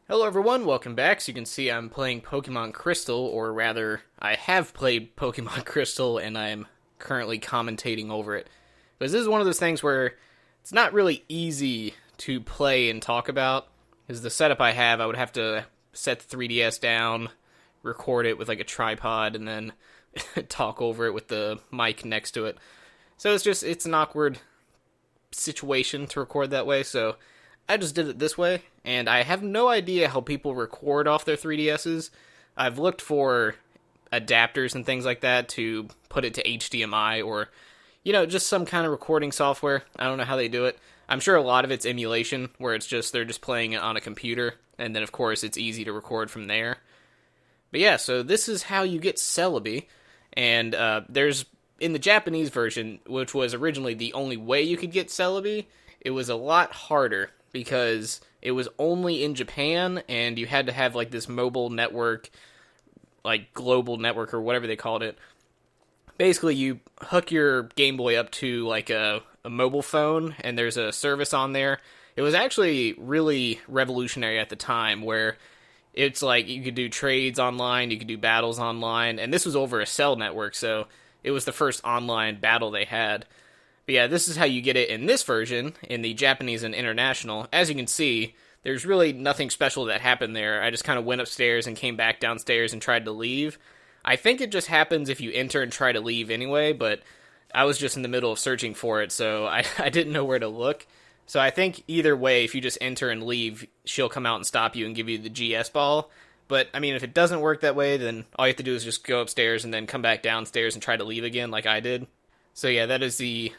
Hello everyone, welcome back. So you can see I'm playing Pokemon Crystal, or rather, I have played Pokemon Crystal and I'm currently commentating over it. Because this is one of those things where it's not really easy to play and talk about. Because the setup I have, I would have to set the 3DS down, record it with like a tripod, and then talk over it with the mic next to it. So it's an awkward situation to record that way, so I just did it this way, and I have no idea how people record off their 3DSs. I've looked for adapters and things like that to put it to HDMI or, just some kind of recording software. I don't know how they do it. I'm sure a lot of it's emulation, where they're just playing it on a computer, and then of course it's easy to record from there. But yeah, so this is how you get Celebi, and there's, in the Japanese version, which was originally the only way you could get Celebi, it was a lot harder because it was only in Japan, and you had to have like this mobile network, like global network or whatever they called it. Basically, you hook your Game Boy up to like a mobile phone, and there's a service on there. It was actually really revolutionary at the time, where it's like you could do trades online, you could do battles online, and this was over a cell network, so it was the first online battle they had. But yeah, this is how you get it in this version, in the Japanese and international. As you can see, there's really nothing special that happened there. I just kind of went upstairs and came back downstairs and tried to leave. I think it just happens if you enter and try to leave anyway, but I was just in the middle of searching for it, so I didn't know where to look. So I think either way, if you just enter and leave, she'll come out and stop you and give you the GS ball. But, I mean, if it doesn't work that way, then all you have to do is just go upstairs and then come back downstairs and try to leave again, like I did. So yeah, that is the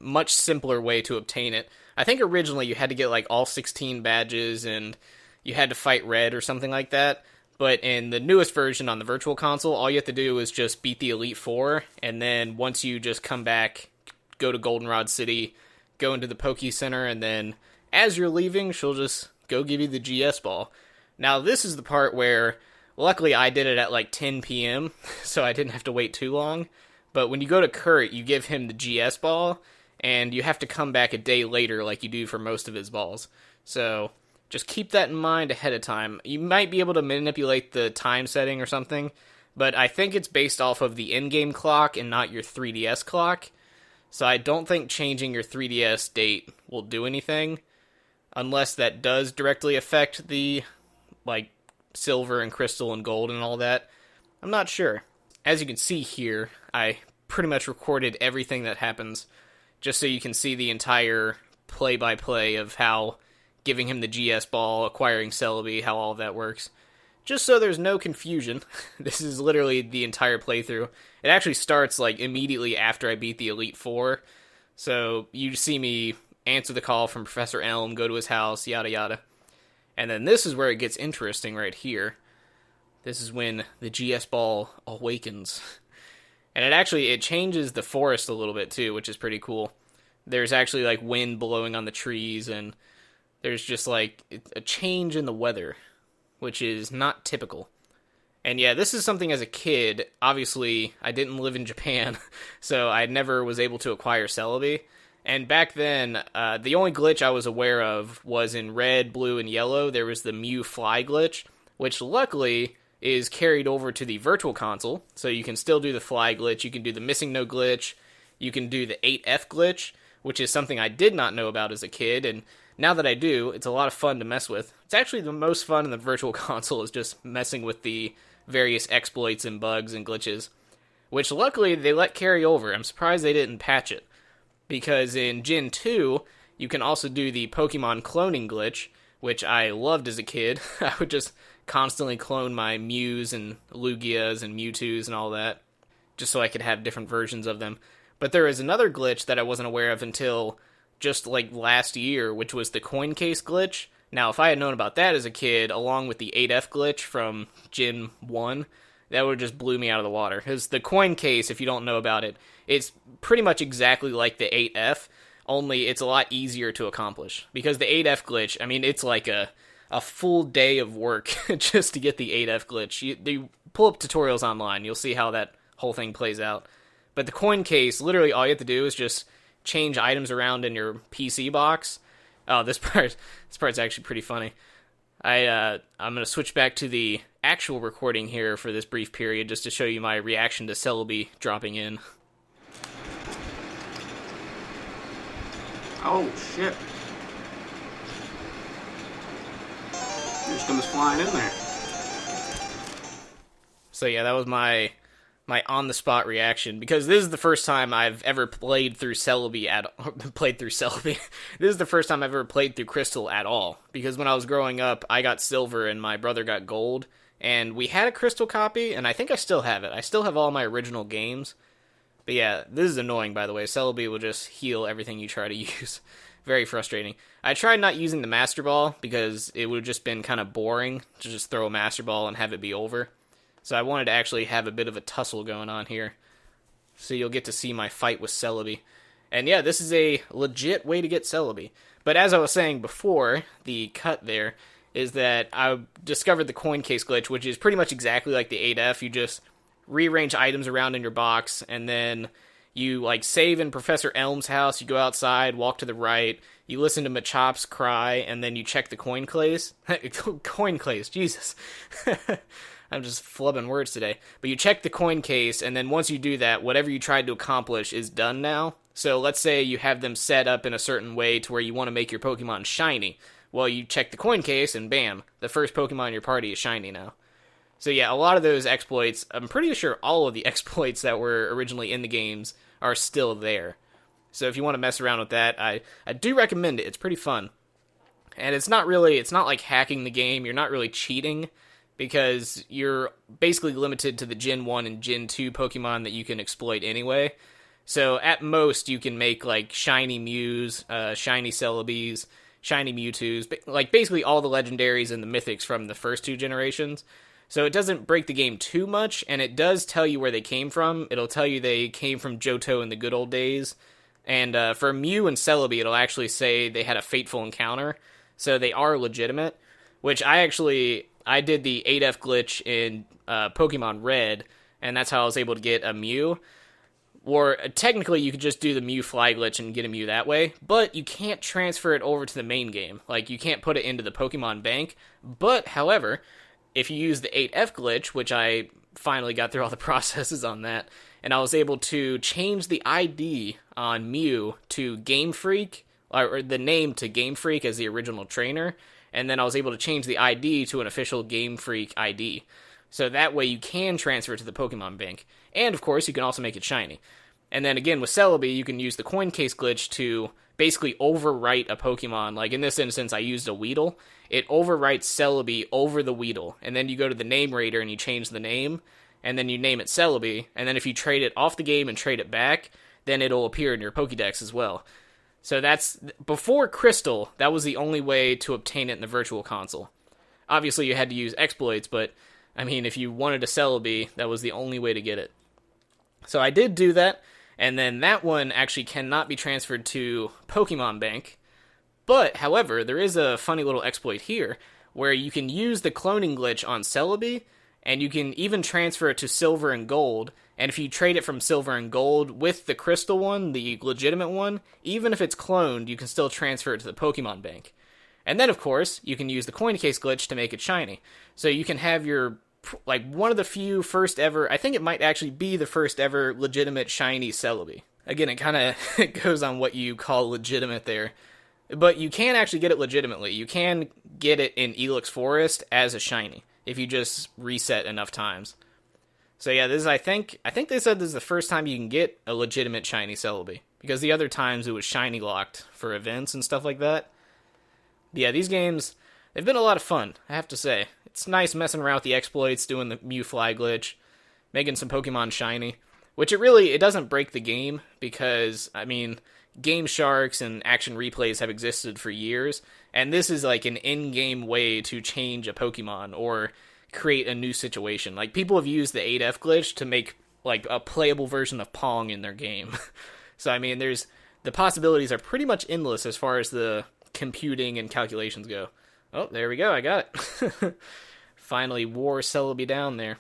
much simpler way to obtain it. I think originally you had to get like all 16 badges and you had to fight Red or something like that. But in the newest version on the Virtual Console, all you have to do is just beat the Elite Four, and then once you just come back, go to Goldenrod City, go into the Poke Center, and then as you're leaving, she'll just go give you the GS ball. Now, this is the part where, luckily I did it at like 10 p.m., so I didn't have to wait too long. But when you go to Kurt, you give him the GS ball, and you have to come back a day later like you do for most of his balls. So just keep that in mind ahead of time. You might be able to manipulate the time setting or something, but I think it's based off of the in-game clock and not your 3DS clock. So I don't think changing your 3DS date will do anything, unless that does directly affect the, like, silver and crystal and gold and all that. I'm not sure. As you can see here, I pretty much recorded everything that happens, just so you can see the entire play-by-play of how giving him the GS ball, acquiring Celebi, how all of that works. Just so there's no confusion, this is literally the entire playthrough. It actually starts like immediately after I beat the Elite Four, so you see me answer the call from Professor Elm, go to his house, yada yada. And then this is where it gets interesting right here. This is when the GS ball awakens. And it changes the forest a little bit too, which is pretty cool. There's actually like wind blowing on the trees, and there's just like a change in the weather, which is not typical. And yeah, this is something as a kid. Obviously, I didn't live in Japan, so I never was able to acquire Celebi. And back then, the only glitch I was aware of was in red, blue, and yellow. There was the Mew Fly glitch, which luckily is carried over to the Virtual Console, so you can still do the Fly glitch, you can do the Missing No glitch, you can do the 8F glitch, which is something I did not know about as a kid, and now that I do, it's a lot of fun to mess with. It's actually the most fun in the Virtual Console is just messing with the various exploits and bugs and glitches, which luckily they let carry over. I'm surprised they didn't patch it, because in Gen 2, you can also do the Pokemon cloning glitch, which I loved as a kid. I would just constantly clone my Mews and Lugias and Mewtwo's and all that, just so I could have different versions of them. But there is another glitch that I wasn't aware of until just like last year, which was the coin case glitch. Now, if I had known about that as a kid, along with the 8F glitch from Gen 1, that would have just blew me out of the water. Because the coin case, if you don't know about it, it's pretty much exactly like the 8F, only it's a lot easier to accomplish. Because the 8F glitch, I mean, it's like a full day of work just to get the 8F glitch. You pull up tutorials online, you'll see how that whole thing plays out. But the coin case, literally all you have to do is just change items around in your PC box. Oh, this part's actually pretty funny. I'm gonna switch back to the actual recording here for this brief period just to show you my reaction to Celebi dropping in. Oh shit! He just comes flying in there. So yeah, that was my on the spot reaction, because this is the first time I've ever played through Celebi This is the first time I've ever played through Crystal at all, because when I was growing up, I got silver and my brother got gold, and we had a Crystal copy, and I think I still have it. I still have all my original games. But yeah, this is annoying, by the way. Celebi will just heal everything you try to use. Very frustrating. I tried not using the Master Ball because it would have just been kind of boring to just throw a Master Ball and have it be over. So I wanted to actually have a bit of a tussle going on here. So you'll get to see my fight with Celebi. And yeah, this is a legit way to get Celebi. But as I was saying before, the cut there is that I discovered the coin case glitch, which is pretty much exactly like the 8F. You just rearrange items around in your box, and then you like save in Professor Elm's house, you go outside, walk to the right, you listen to Machops cry, and then you check the coin case. Coin case, Jesus. I'm just flubbing words today. But you check the coin case, and then once you do that, whatever you tried to accomplish is done now. So let's say you have them set up in a certain way to where you want to make your Pokemon shiny. Well, you check the coin case, and bam, the first Pokemon in your party is shiny now. So yeah, a lot of those exploits, I'm pretty sure all of the exploits that were originally in the games are still there. So if you want to mess around with that, I do recommend it. It's pretty fun. And it's not like hacking the game. You're not really cheating, because you're basically limited to the Gen 1 and Gen 2 Pokemon that you can exploit anyway. So at most, you can make like shiny Mews, shiny Celebis, shiny Mewtwo's, like basically all the legendaries and the mythics from the first two generations. So it doesn't break the game too much, and it does tell you where they came from. It'll tell you they came from Johto in the good old days. And for Mew and Celebi, it'll actually say they had a fateful encounter. So they are legitimate, which I did the 8F glitch in Pokemon Red, and that's how I was able to get a Mew. Or technically, you could just do the Mew fly glitch and get a Mew that way, but you can't transfer it over to the main game. Like, you can't put it into the Pokemon Bank. But, however, if you use the 8F glitch, which I finally got through all the processes on that, and I was able to change the ID on Mew to Game Freak, or the name to Game Freak as the original trainer, and then I was able to change the ID to an official Game Freak ID. So that way you can transfer it to the Pokemon Bank. And, of course, you can also make it shiny. And then, again, with Celebi, you can use the coin case glitch to basically overwrite a Pokemon. Like, in this instance, I used a Weedle. It overwrites Celebi over the Weedle. And then you go to the name rater and you change the name, and then you name it Celebi. And then if you trade it off the game and trade it back, then it'll appear in your Pokédex as well. So that's, before Crystal, that was the only way to obtain it in the Virtual Console. Obviously, you had to use exploits, but, I mean, if you wanted a Celebi, that was the only way to get it. So I did do that, and then that one actually cannot be transferred to Pokemon Bank. But, however, there is a funny little exploit here, where you can use the cloning glitch on Celebi, and you can even transfer it to Silver and Gold, and if you trade it from Silver and Gold with the Crystal one, the legitimate one, even if it's cloned, you can still transfer it to the Pokemon Bank. And then, of course, you can use the coin case glitch to make it shiny. So you can have your, like, one of the few first ever, I think it might actually be the first ever legitimate shiny Celebi. Again, it kind of goes on what you call legitimate there. But you can actually get it legitimately. You can get it in Elix Forest as a shiny, if you just reset enough times. So yeah, this is, I think they said this is the first time you can get a legitimate shiny Celebi, because the other times it was shiny locked for events and stuff like that. But yeah, these games, they've been a lot of fun, I have to say. It's nice messing around with the exploits, doing the Mew fly glitch, making some Pokemon shiny, which it doesn't break the game, because, I mean, Game Sharks and action replays have existed for years, and this is like an in-game way to change a Pokemon or create a new situation. Like, people have used the 8F glitch to make like a playable version of Pong in their game. So I mean, the possibilities are pretty much endless as far as the computing and calculations go. Oh, there we go, I got it. Finally wore Celebi down there.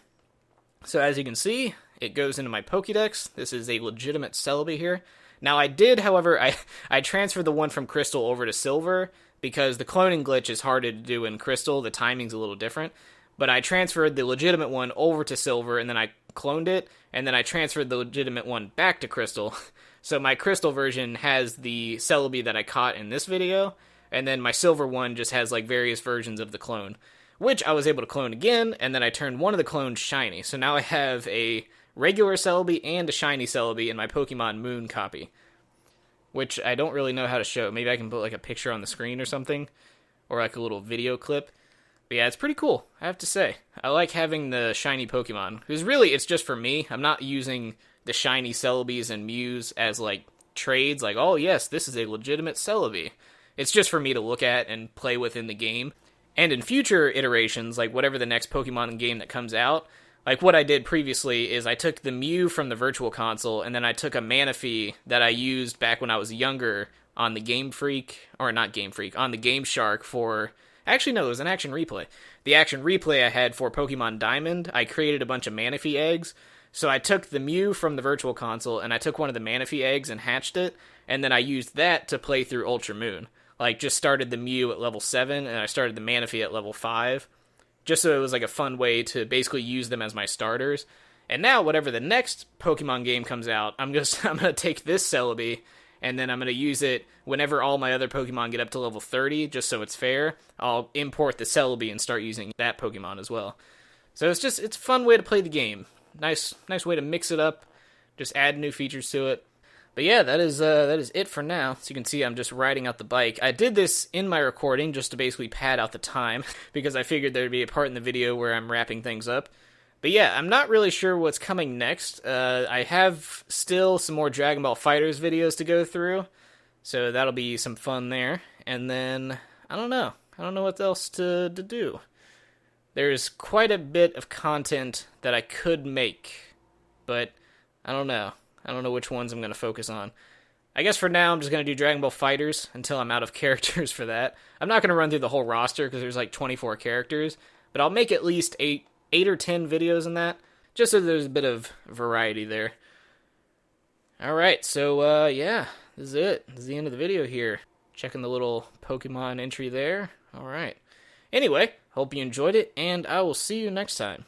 So as you can see, it goes into my Pokédex. This is a legitimate Celebi here. Now I did, however, I transferred the one from Crystal over to Silver, because the cloning glitch is harder to do in Crystal. The timing's a little different. But I transferred the legitimate one over to Silver, and then I cloned it, and then I transferred the legitimate one back to Crystal. So my Crystal version has the Celebi that I caught in this video, and then my Silver one just has like various versions of the clone, which I was able to clone again, and then I turned one of the clones shiny. So now I have a regular Celebi and a shiny Celebi in my Pokemon Moon copy, which I don't really know how to show. Maybe I can put like a picture on the screen or something, or like a little video clip. But yeah, it's pretty cool, I have to say. I like having the shiny Pokemon, because really it's just for me. I'm not using the shiny Celebis and Mews as like trades, like, oh yes, this is a legitimate Celebi. It's just for me to look at and play with in the game. And in future iterations, like whatever the next Pokemon game that comes out, like what I did previously is I took the Mew from the Virtual Console, and then I took a Manaphy that I used back when I was younger on the Game Freak, or not Game Freak, on the Game Shark for... Actually, no, it was an action replay. The action replay I had for Pokemon Diamond, I created a bunch of Manaphy eggs. So I took the Mew from the Virtual Console, and I took one of the Manaphy eggs and hatched it, and then I used that to play through Ultra Moon. Like, just started the Mew at level 7, and I started the Manaphy at level 5. Just so it was like a fun way to basically use them as my starters. And now, whatever the next Pokemon game comes out, I'm gonna take this Celebi, and then I'm going to use it whenever all my other Pokemon get up to level 30, just so it's fair. I'll import the Celebi and start using that Pokemon as well. So it's a fun way to play the game. Nice way to mix it up, just add new features to it. But yeah, that is it for now. So you can see I'm just riding out the bike. I did this in my recording just to basically pad out the time, because I figured there'd be a part in the video where I'm wrapping things up. But yeah, I'm not really sure what's coming next. I have still some more Dragon Ball FighterZ videos to go through, so that'll be some fun there. And then, I don't know what else to do. There's quite a bit of content that I could make, but I don't know. I don't know which ones I'm going to focus on. I guess for now, I'm just going to do Dragon Ball FighterZ until I'm out of characters for that. I'm not going to run through the whole roster, because there's like 24 characters, but I'll make at least 8 or 10 videos in that, just so there's a bit of variety there. Alright, so, yeah, this is it. This is the end of the video here. Checking the little Pokemon entry there. Alright. Anyway, hope you enjoyed it, and I will see you next time.